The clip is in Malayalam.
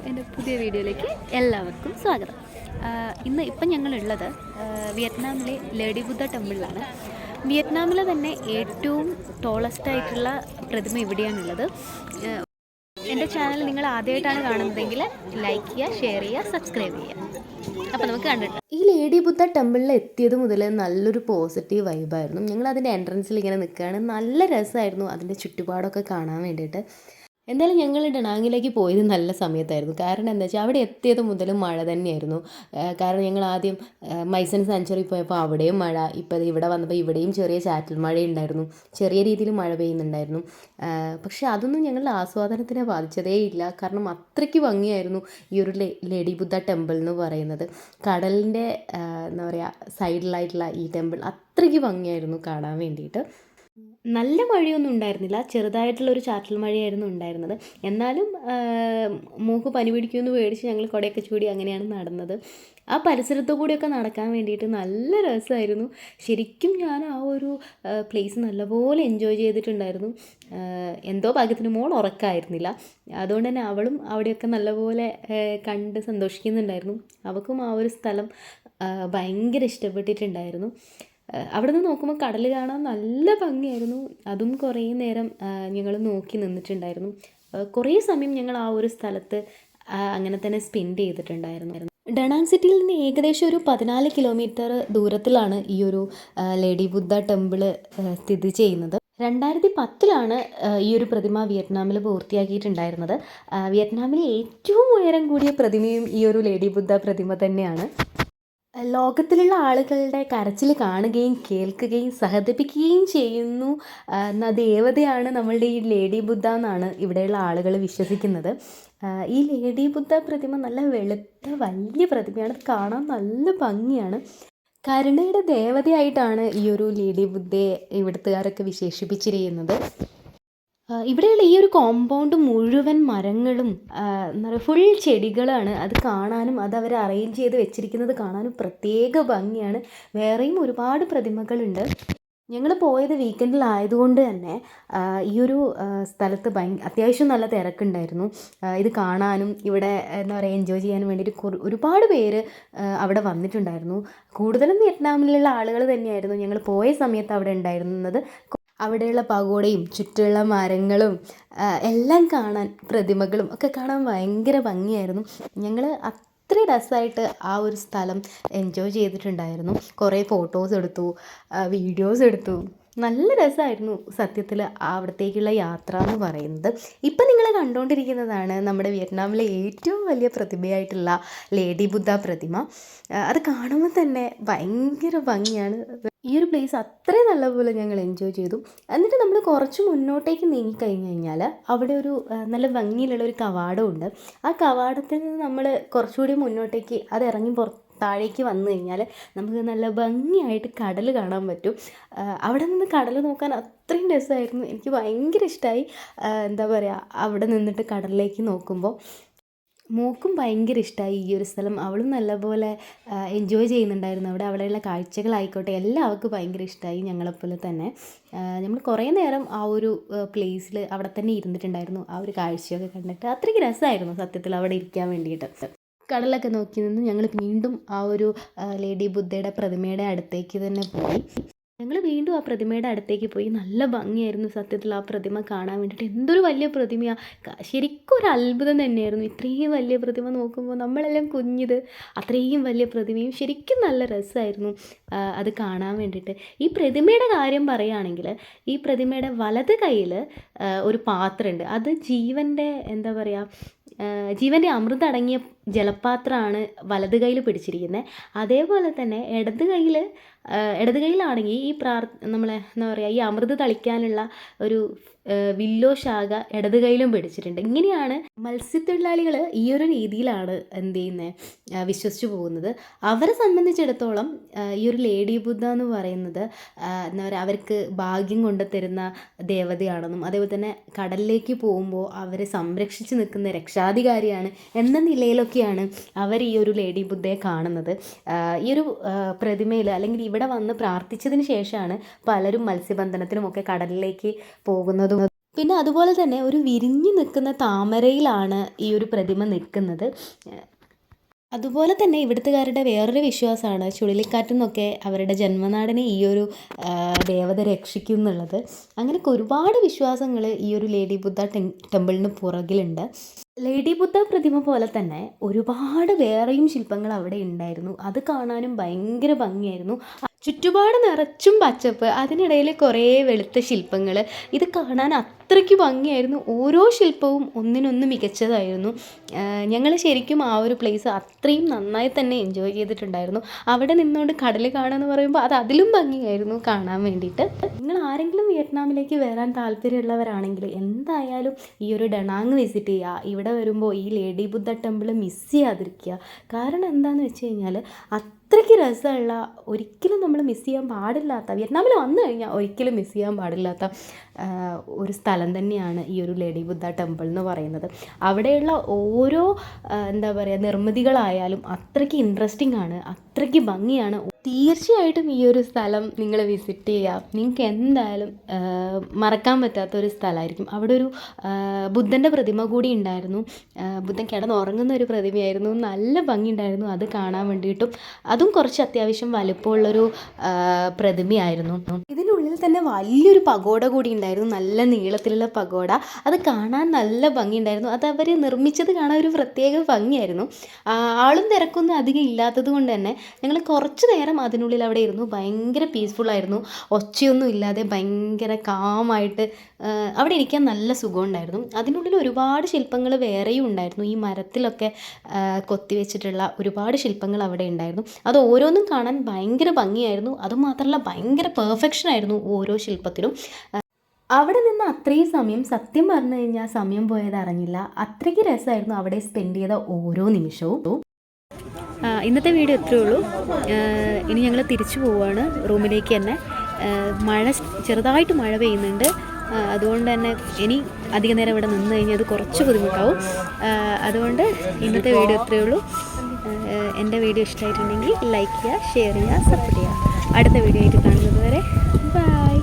എൻ്റെ പുതിയ വീഡിയോയിലേക്ക് എല്ലാവർക്കും സ്വാഗതം. ഇപ്പം ഞങ്ങളുള്ളത് വിയറ്റ്നാമിലെ ലേഡി ബുദ്ധ ടെമ്പിളിലാണ്. വിയറ്റ്നാമിലെ തന്നെ ഏറ്റവും ടോളസ്റ്റ് ആയിട്ടുള്ള പ്രതിമ ഇവിടെയാണുള്ളത്. എൻ്റെ ചാനൽ നിങ്ങൾ ആദ്യമായിട്ടാണ് കാണുന്നതെങ്കിൽ ലൈക്ക് ചെയ്യുക, ഷെയർ ചെയ്യുക, സബ്സ്ക്രൈബ് ചെയ്യുക. അപ്പോൾ നമുക്ക് കണ്ടിട്ട് ഈ ലേഡി ബുദ്ധ ടെമ്പിളിൽ എത്തിയത് മുതൽ നല്ലൊരു പോസിറ്റീവ് വൈബായിരുന്നു. ഞങ്ങൾ അതിൻ്റെ എൻട്രൻസിൽ ഇങ്ങനെ നിൽക്കുകയാണ്. നല്ല രസമായിരുന്നു അതിൻ്റെ ചുറ്റുപാടൊക്കെ കാണാൻ വേണ്ടിയിട്ട്. എന്തായാലും ഞങ്ങൾ ഡെനാങ്ങിലേക്ക് പോയത് നല്ല സമയത്തായിരുന്നു. കാരണം എന്താ വെച്ചാൽ അവിടെ എത്തിയത് മുതൽ മഴ തന്നെയായിരുന്നു. കാരണം ഞങ്ങൾ ആദ്യം മൈസൺ സാങ്ച്വറി പോയപ്പോൾ അവിടെയും മഴ, ഇപ്പോൾ ഇവിടെ വന്നപ്പോൾ ഇവിടെയും ചെറിയ ചാറ്റൽ മഴയുണ്ടായിരുന്നു, ചെറിയ രീതിയിൽ മഴ പെയ്യുന്നുണ്ടായിരുന്നു. പക്ഷേ അതൊന്നും ഞങ്ങളുടെ ആസ്വാദനത്തിനെ ബാധിച്ചതേ ഇല്ല. കാരണം അത്രയ്ക്ക് ഭംഗിയായിരുന്നു ഈ ഒരു ലേഡി ബുദ്ധ ടെമ്പിൾ എന്ന് പറയുന്നത്. കടലിൻ്റെ എന്താ പറയുക സൈഡിലായിട്ടുള്ള ഈ ടെമ്പിൾ അത്രയ്ക്ക് ഭംഗിയായിരുന്നു കാണാൻ വേണ്ടിയിട്ട്. നല്ല മഴയൊന്നും ഉണ്ടായിരുന്നില്ല, ചെറുതായിട്ടുള്ളൊരു ചാറ്റൽ മഴയായിരുന്നു ഉണ്ടായിരുന്നത്. എന്നാലും മോൾക്ക് പനി പിടിക്കുമെന്ന് പേടിച്ച് ഞങ്ങൾ കുടയൊക്കെ ചൂടി അങ്ങനെയാണ് നടന്നത്. ആ പരിസരത്തു കൂടിയൊക്കെ നടക്കാൻ വേണ്ടിയിട്ട് നല്ല രസമായിരുന്നു. ശരിക്കും ഞാൻ ആ ഒരു പ്ലേസ് നല്ലപോലെ എൻജോയ് ചെയ്തിട്ടുണ്ടായിരുന്നു. എന്തോ ഭാഗ്യത്തിന് മോൾ ഉറക്കമായിരുന്നില്ല, അതുകൊണ്ട് തന്നെ അവളും അവിടെയൊക്കെ നല്ലപോലെ കണ്ട് സന്തോഷിക്കുന്നുണ്ടായിരുന്നു. അവൾക്കും ആ ഒരു സ്ഥലം ഭയങ്കര ഇഷ്ടപ്പെട്ടിട്ടുണ്ടായിരുന്നു. അവിടെ നിന്ന് നോക്കുമ്പോൾ കടൽ കാണാൻ നല്ല ഭംഗിയായിരുന്നു. അതും കുറേ നേരം ഞങ്ങൾ നോക്കി നിന്നിട്ടുണ്ടായിരുന്നു. കുറേ സമയം ഞങ്ങൾ ആ ഒരു സ്ഥലത്ത് അങ്ങനെ തന്നെ സ്പെൻഡ് ചെയ്തിട്ടുണ്ടായിരുന്നു. ഡെനാങ് സിറ്റിയിൽ നിന്ന് ഏകദേശം ഒരു 14 കിലോമീറ്റർ ദൂരത്തിലാണ് ഈ ഒരു ലേഡി ബുദ്ധ ടെമ്പിൾ സ്ഥിതി ചെയ്യുന്നത്. 2010 ഈ ഒരു പ്രതിമ വിയറ്റ്നാമിൽ പൂർത്തിയാക്കിയിട്ടുണ്ടായിരുന്നത്. വിയറ്റ്നാമിലെ ഏറ്റവും ഉയരം കൂടിയ പ്രതിമയും ഈ ഒരു ലേഡി ബുദ്ധ പ്രതിമ തന്നെയാണ്. ലോകത്തിലുള്ള ആളുകളുടെ കരച്ചിൽ കാണുകയും കേൾക്കുകയും സഹതപിക്കുകയും ചെയ്യുന്നു എന്ന ദേവതയാണ് നമ്മളുടെ ഈ ലേഡി ബുദ്ധ എന്നാണ് ഇവിടെയുള്ള ആളുകൾ വിശ്വസിക്കുന്നത്. ഈ ലേഡി ബുദ്ധ പ്രതിമ നല്ല വെളുത്ത വലിയ പ്രതിമയാണ്. കാണാൻ നല്ല ഭംഗിയാണ്. കരുണയുടെ ദേവതയായിട്ടാണ് ഈ ഒരു ലേഡി ബുദ്ധയെ ഇവിടുത്തുകാരൊക്കെ വിശേഷിപ്പിച്ചിരിക്കുന്നത്. ഇവിടെയുള്ള ഈ ഒരു കോമ്പൗണ്ട് മുഴുവൻ മരങ്ങളും എന്താ പറയുക ഫുൾ ചെടികളാണ്. അത് കാണാനും അത് അവർ അറേഞ്ച് ചെയ്ത് വെച്ചിരിക്കുന്നത് കാണാനും പ്രത്യേക ഭംഗിയാണ്. വേറെയും ഒരുപാട് പ്രതിമകളുണ്ട്. ഞങ്ങൾ പോയത് വീക്കെൻഡിലായതുകൊണ്ട് തന്നെ ഈ ഒരു സ്ഥലത്ത് അത്യാവശ്യം നല്ല തിരക്കുണ്ടായിരുന്നു. ഇത് കാണാനും ഇവിടെ എന്താ പറയുക എൻജോയ് ചെയ്യാനും വേണ്ടിയിട്ട് ഒരുപാട് പേര് അവിടെ വന്നിട്ടുണ്ടായിരുന്നു. കൂടുതലും വിയറ്റ്നാമിലുള്ള ആളുകൾ തന്നെയായിരുന്നു ഞങ്ങൾ പോയ സമയത്ത് അവിടെ ഉണ്ടായിരുന്നത്. അവിടെയുള്ള പഗോഡയും ചുറ്റുമുള്ള മരങ്ങളും എല്ലാം കാണാൻ, പ്രതിമകളും ഒക്കെ കാണാൻ ഭയങ്കര ഭംഗിയായിരുന്നു. ഞങ്ങൾ അത്ര രസമായിട്ട് ആ ഒരു സ്ഥലം എൻജോയ് ചെയ്തിട്ടുണ്ടായിരുന്നു. കുറേ ഫോട്ടോസ് എടുത്തു, വീഡിയോസ് എടുത്തു. നല്ല രസമായിരുന്നു സത്യത്തിൽ അവിടത്തേക്കുള്ള യാത്ര എന്ന് പറയുന്നത്. ഇപ്പം നിങ്ങൾ കണ്ടുകൊണ്ടിരിക്കുന്നതാണ് നമ്മുടെ വിയറ്റ്നാമിലെ ഏറ്റവും വലിയ പ്രതിമയായിട്ടുള്ള ലേഡി ബുദ്ധ പ്രതിമ. അത് കാണുമ്പോൾ തന്നെ ഭയങ്കര ഭംഗിയാണ്. ഈ ഒരു പ്ലേസ് അത്രയും നല്ലപോലെ ഞങ്ങൾ എൻജോയ് ചെയ്തു. എന്നിട്ട് നമ്മൾ കുറച്ച് മുന്നോട്ടേക്ക് നീങ്ങിക്കഴിഞ്ഞ് കഴിഞ്ഞാൽ അവിടെ ഒരു നല്ല ഭംഗിയിലുള്ളൊരു കവാടമുണ്ട്. ആ കവാടത്തിൽ നിന്ന് നമ്മൾ കുറച്ചുകൂടി മുന്നോട്ടേക്ക് അത് ഇറങ്ങി താഴേക്ക് വന്നു കഴിഞ്ഞാൽ നമുക്ക് നല്ല ഭംഗിയായിട്ട് കടൽ കാണാൻ പറ്റും. അവിടെ നിന്ന് കടൽ നോക്കാൻ അത്രയും രസമായിരുന്നു. എനിക്ക് ഭയങ്കര ഇഷ്ടമായി. എന്താ പറയുക, അവിടെ നിന്നിട്ട് കടലിലേക്ക് നോക്കുമ്പോൾ മോൾക്കും ഭയങ്കര ഇഷ്ടമായി ഈ ഒരു സ്ഥലം. അവളും നല്ലപോലെ എൻജോയ് ചെയ്യുന്നുണ്ടായിരുന്നു. അവിടെയുള്ള കാഴ്ചകളായിക്കോട്ടെ എല്ലാം അവൾക്ക് ഭയങ്കര ഇഷ്ടമായി, ഞങ്ങളെപ്പോലെ തന്നെ. നമ്മൾ കുറേ നേരം ആ ഒരു പ്ലേസിൽ അവിടെ തന്നെ ഇരുന്നിട്ടുണ്ടായിരുന്നു. ആ ഒരു കാഴ്ചയൊക്കെ കണ്ടിട്ട് അത്രയ്ക്ക് രസമായിരുന്നു സത്യത്തിൽ അവിടെ ഇരിക്കാൻ വേണ്ടിയിട്ട്. കടലൊക്കെ നോക്കി നിന്ന് ഞങ്ങൾ വീണ്ടും ആ ഒരു ലേഡി ബുദ്ധയുടെ പ്രതിമയുടെ അടുത്തേക്ക് തന്നെ പോയി. ഞങ്ങൾ വീണ്ടും ആ പ്രതിമയുടെ അടുത്തേക്ക് പോയി. നല്ല ഭംഗിയായിരുന്നു സത്യത്തിൽ ആ പ്രതിമ കാണാൻ വേണ്ടിയിട്ട്. എന്തൊരു വലിയ പ്രതിമയാണ്, ശരിക്കും ഒരു അത്ഭുതം തന്നെയായിരുന്നു. ഇത്രയും വലിയ പ്രതിമ നോക്കുമ്പോൾ നമ്മളെല്ലാം കുഞ്ഞിത്, അത്രയും വലിയ പ്രതിമയും ശരിക്കും നല്ല രസമായിരുന്നു അത് കാണാൻ വേണ്ടിയിട്ട്. ഈ പ്രതിമയുടെ കാര്യം പറയുകയാണെങ്കിൽ ഈ പ്രതിമയുടെ വലത് കയ്യിൽ ഒരു പാത്രമുണ്ട്. അത് ജീവൻ്റെ എന്താ പറയുക ജീവൻ്റെ അമൃതം അടങ്ങിയ ജലപാത്രമാണ് വലത് കയ്യിൽ പിടിച്ചിരിക്കുന്നത്. അതേപോലെ തന്നെ ഇടത് കയ്യിലാണെങ്കിൽ ഈ നമ്മളെ എന്താ പറയുക ഈ അമൃത് തളിക്കാനുള്ള ഒരു വില്ലോ ശാഖ ഇടത് കയ്യിലും പിടിച്ചിട്ടുണ്ട്. ഇങ്ങനെയാണ് മത്സ്യത്തൊഴിലാളികൾ ഈ ഒരു രീതിയിലാണ് എന്ത് ചെയ്യുന്നത് വിശ്വസിച്ച് പോകുന്നത്. അവരെ സംബന്ധിച്ചിടത്തോളം ഈ ഒരു ലേഡി ബുദ്ധ എന്ന് പറയുന്നത് എന്താ പറയുക അവർക്ക് ഭാഗ്യം കൊണ്ടുതരുന്ന ദേവതയാണെന്നും അതേപോലെ തന്നെ കടലിലേക്ക് പോകുമ്പോൾ അവരെ സംരക്ഷിച്ച് നിൽക്കുന്ന രക്ഷാധികാരിയാണ് എന്ന നിലയിലൊക്കെയാണ് അവർ ഈ ഒരു ലേഡി ബുദ്ധയെ കാണുന്നത്. ഈ ഒരു പ്രതിമയിൽ അല്ലെങ്കിൽ ഇവിടെ വന്ന് പ്രാർത്ഥിച്ചതിന് ശേഷമാണ് പലരും മത്സ്യബന്ധനത്തിനുമൊക്കെ കടലിലേക്ക് പോകുന്നതും പിന്നെ അതുപോലെ തന്നെ ഒരു വിരിഞ്ഞു നിൽക്കുന്ന താമരയിലാണ് ഈ ഒരു പ്രതിമ നിൽക്കുന്നത്. അതുപോലെ തന്നെ ഇവിടുത്തുകാരുടെ വേറൊരു വിശ്വാസമാണ് ചുഴലിക്കാറ്റിൽ നിന്നൊക്കെ അവരുടെ ജന്മനാടിനെ ഈ ഒരു ദേവത രക്ഷിക്കും എന്നുള്ളത്. അങ്ങനെയൊക്കെ ഒരുപാട് വിശ്വാസങ്ങൾ ഈ ഒരു ലേഡി ബുദ്ധ ടെമ്പിളിന് പുറകിലുണ്ട്. ലേഡി ബുദ്ധ പ്രതിമ പോലെ തന്നെ ഒരുപാട് വേറെയും ശില്പങ്ങൾ അവിടെ ഉണ്ടായിരുന്നു. അത് കാണാനും ഭയങ്കര ഭംഗിയായിരുന്നു. ചുറ്റുപാട് നിറച്ചും പച്ചപ്പ്, അതിനിടയിൽ കുറേ വെളുത്ത ശില്പങ്ങൾ. ഇത് കാണാൻ അത്രയ്ക്ക് ഭംഗിയായിരുന്നു. ഓരോ ശില്പവും ഒന്നിനൊന്ന് മികച്ചതായിരുന്നു. ഞങ്ങൾ ശരിക്കും ആ ഒരു പ്ലേസ് അത്രയും നന്നായി തന്നെ എൻജോയ് ചെയ്തിട്ടുണ്ടായിരുന്നു. അവിടെ നിന്നുകൊണ്ട് കടൽ കാണുക എന്ന് പറയുമ്പോൾ അത് അതിലും ഭംഗിയായിരുന്നു കാണാൻ വേണ്ടിയിട്ട്. നിങ്ങൾ ആരെങ്കിലും വിയറ്റ്നാമിലേക്ക് വരാൻ താല്പര്യമുള്ളവരാണെങ്കിൽ എന്തായാലും ഈ ഒരു ഡനാങ് വിസിറ്റ് ചെയ്യുക. ഇവിടെ വരുമ്പോൾ ഈ ലേഡി ബുദ്ധ ടെമ്പിൾ മിസ് ചെയ്യാതിരിക്കുക. കാരണം എന്താണെന്ന് വെച്ച് കഴിഞ്ഞാൽ അത്രയ്ക്ക് രസമുള്ള, ഒരിക്കലും നമ്മൾ മിസ് ചെയ്യാൻ പാടില്ലാത്ത, വിയറ്റ്നാമിൽ വന്നു കഴിഞ്ഞാൽ ഒരിക്കലും മിസ് ചെയ്യാൻ പാടില്ലാത്ത ഒരു സ്ഥലം തന്നെയാണ് ഈ ഒരു ലേഡി ബുദ്ധ ടെമ്പിൾ എന്ന് പറയുന്നത്. അവിടെയുള്ള ഓരോ എന്താ പറയുക നിർമ്മിതികളായാലും അത്രയ്ക്ക് ഇൻട്രസ്റ്റിംഗ് ആണ്, അത്രയ്ക്ക് ഭംഗിയാണ്. തീർച്ചയായിട്ടും ഈ ഒരു സ്ഥലം നിങ്ങൾ വിസിറ്റ് ചെയ്യുക. നിങ്ങൾക്ക് എന്തായാലും മറക്കാൻ പറ്റാത്തൊരു സ്ഥലമായിരിക്കും. അവിടെ ഒരു ബുദ്ധൻ്റെ പ്രതിമ കൂടി ഉണ്ടായിരുന്നു. ബുദ്ധൻ കിടന്നുറങ്ങുന്ന ഒരു പ്രതിമയായിരുന്നു. നല്ല ഭംഗിയുണ്ടായിരുന്നു അത് കാണാൻ വേണ്ടിയിട്ടും. അതും കുറച്ച് അത്യാവശ്യം വലുപ്പമുള്ളൊരു പ്രതിമയായിരുന്നു. ഇതിനുള്ളിൽ തന്നെ വലിയൊരു പഗോഡ കൂടി ഉണ്ടായിരുന്നു, നല്ല നീളത്തിലുള്ള പഗോഡ. അത് കാണാൻ നല്ല ഭംഗിയുണ്ടായിരുന്നു. അത് അവർ നിർമ്മിച്ചത് കാണാൻ ഒരു പ്രത്യേക ഭംഗിയായിരുന്നു. ആളും തിരക്കൊന്നും അധികം ഇല്ലാത്തത് കൊണ്ട് തന്നെ ഞങ്ങൾ കുറച്ച് നേരം അതിനുള്ളിൽ അവിടെ ഇരുന്നു. ഭയങ്കര പീസ്ഫുള്ളായിരുന്നു. ഒച്ചയൊന്നും ഇല്ലാതെ ഭയങ്കര കാമായിട്ട് അവിടെ ഇരിക്കാൻ നല്ല സുഖമുണ്ടായിരുന്നു. അതിനുള്ളിൽ ഒരുപാട് ശില്പങ്ങൾ വേറെയും ഉണ്ടായിരുന്നു. ഈ മരത്തിലൊക്കെ കൊത്തിവെച്ചിട്ടുള്ള ഒരുപാട് ശില്പങ്ങൾ അവിടെ ഉണ്ടായിരുന്നു. അത് ഓരോന്നും കാണാൻ ഭയങ്കര ഭംഗിയായിരുന്നു. അതുമാത്രമല്ല ഭയങ്കര പെർഫെക്ഷനായിരുന്നു ഓരോ ശില്പത്തിലും. അവിടെ നിന്ന് അത്രയും സമയം സത്യം പറഞ്ഞു കഴിഞ്ഞാൽ സമയം പോയത് അറിഞ്ഞില്ല. അത്രയ്ക്ക് രസമായിരുന്നു അവിടെ സ്പെൻഡ് ചെയ്ത ഓരോ നിമിഷവും. ഇന്നത്തെ വീഡിയോ ഇത്രയേ ഉള്ളൂ. ഇനി ഞങ്ങൾ തിരിച്ചു പോവുകയാണ് റൂമിലേക്ക് തന്നെ. ചെറുതായിട്ട് മഴ പെയ്യുന്നുണ്ട്. അതുകൊണ്ട് തന്നെ ഇനി അധിക നേരം ഇവിടെ നിന്ന് കഴിഞ്ഞാൽ അത് കുറച്ച് ബുദ്ധിമുട്ടാവും. അതുകൊണ്ട് ഇന്നത്തെ വീഡിയോ ഇത്രയേ ഉള്ളൂ. എൻ്റെ വീഡിയോ ഇഷ്ടമായിട്ടുണ്ടെങ്കിൽ ലൈക്ക് ചെയ്യുക, ഷെയർ ചെയ്യുക, സപ്പോർട്ട് ചെയ്യുക. അടുത്ത വീഡിയോ ആയിട്ട് കാണുന്നത് വരെ ബൈ.